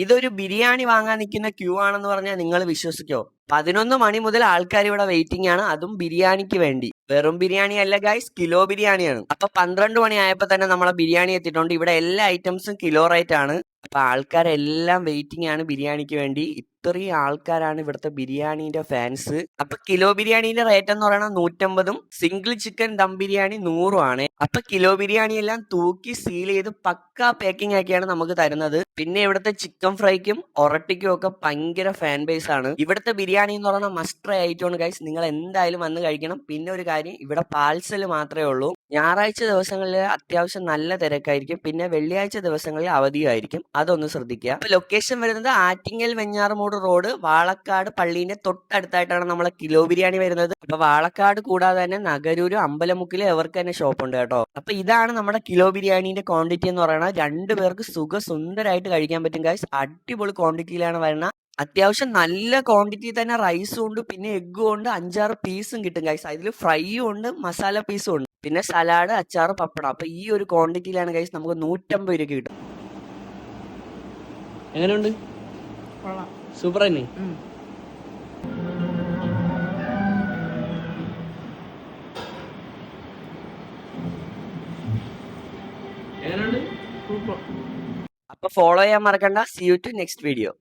ഇതൊരു ബിരിയാണി വാങ്ങാൻ നിൽക്കുന്ന ക്യൂ ആണെന്ന് പറഞ്ഞാൽ നിങ്ങൾ വിശ്വസിക്കോ? 11 മണി മുതൽ ആൾക്കാർ ഇവിടെ വെയിറ്റിംഗ് ആണ്, അതും ബിരിയാണിക്ക് വേണ്ടി. വെറും ബിരിയാണി അല്ല ഗൈസ്, കിലോ ബിരിയാണിയാണ്. അപ്പൊ 12 മണി ആയപ്പോ തന്നെ നമ്മളെ ബിരിയാണി എത്തിയിട്ടുണ്ട്. ഇവിടെ എല്ലാ ഐറ്റംസും കിലോ റേറ്റ് ആണ്. അപ്പൊ ആൾക്കാരെല്ലാം വെയിറ്റിംഗ് ആണ് ബിരിയാണിക്ക് വേണ്ടി. ഇത്രയും ആൾക്കാരാണ് ഇവിടുത്തെ ബിരിയാണിന്റെ ഫാൻസ്. അപ്പൊ കിലോ ബിരിയാണിന്റെ റേറ്റ് എന്ന് പറയുന്നത് 150ഉം സിംഗിൾ ചിക്കൻ ദം ബിരിയാണി 100ഉം ആണ്. അപ്പൊ കിലോ ബിരിയാണി എല്ലാം തൂക്കി സീൽ ചെയ്ത് പക്കാ പാക്കിംഗ് ആക്കിയാണ് നമുക്ക് തരുന്നത്. പിന്നെ ഇവിടുത്തെ ചിക്കൻ ഫ്രൈക്കും ഒറട്ടിക്കും ഒക്കെ ഭയങ്കര ഫാൻ ബേസ് ആണ്. ഇവിടുത്തെ ബിരിയാണി എന്ന് പറയുന്നത് മസ്റ്റ് ട്രൈ ആയിട്ടാണ് ഗൈസ്, നിങ്ങൾ എന്തായാലും വന്ന് കഴിക്കണം. പിന്നെ ഒരു കാര്യം, ഇവിടെ പാഴ്സൽ മാത്രമേ ഉള്ളൂ. ഞായറാഴ്ച ദിവസങ്ങളിൽ അത്യാവശ്യം നല്ല തിരക്കായിരിക്കും, പിന്നെ വെള്ളിയാഴ്ച ദിവസങ്ങളിൽ അവധിയായിരിക്കും, അതൊന്ന് ശ്രദ്ധിക്കുക. അപ്പൊ ലൊക്കേഷൻ വരുന്നത് ആറ്റിങ്ങൽ വെഞ്ഞാറമൂട് റോഡ്, വാളക്കാട് പള്ളീന്റെ തൊട്ടടുത്തായിട്ടാണ് നമ്മളെ കിലോ ബിരിയാണി വരുന്നത്. അപ്പൊ വാളക്കാട് കൂടാതെ തന്നെ നഗരൂരും അമ്പലമുക്കിലും അവർക്ക് തന്നെ ഷോപ്പ് ഉണ്ട് കേട്ടോ. അപ്പൊ ഇതാണ് നമ്മുടെ കിലോ ബിരിയാണിന്റെ ക്വാണ്ടിറ്റി എന്ന് പറയുന്നത്. 2 പേർക്ക് സുന്ദരമായിട്ട് കഴിക്കാൻ പറ്റും ഗൈസ്. അടിപൊളി ക്വാണ്ടിറ്റിയിലാണ് വരുന്നത്. അത്യാവശ്യം നല്ല ക്വാണ്ടിറ്റി തന്നെ റൈസും ഉണ്ട്, പിന്നെ എഗ്ഗും ഉണ്ട്, 5-6 പീസും കിട്ടും ഗൈസ്. അതിൽ ഫ്രൈയും ഉണ്ട്, മസാല പീസും ഉണ്ട്, പിന്നെ സലാഡ്, അച്ചാറ്, പപ്പടം. അപ്പൊ ഈ ഒരു ക്വാണ്ടിറ്റിയിലാണ് ഗൈസ് നമുക്ക് 150 രൂപ കിട്ടും. എങ്ങനെയുണ്ട്? സൂപ്പർ തന്നെ. എങ്ങനെയുണ്ട്? അപ്പൊ ഫോളോ ചെയ്യാൻ മറക്കണ്ട. See you to next video.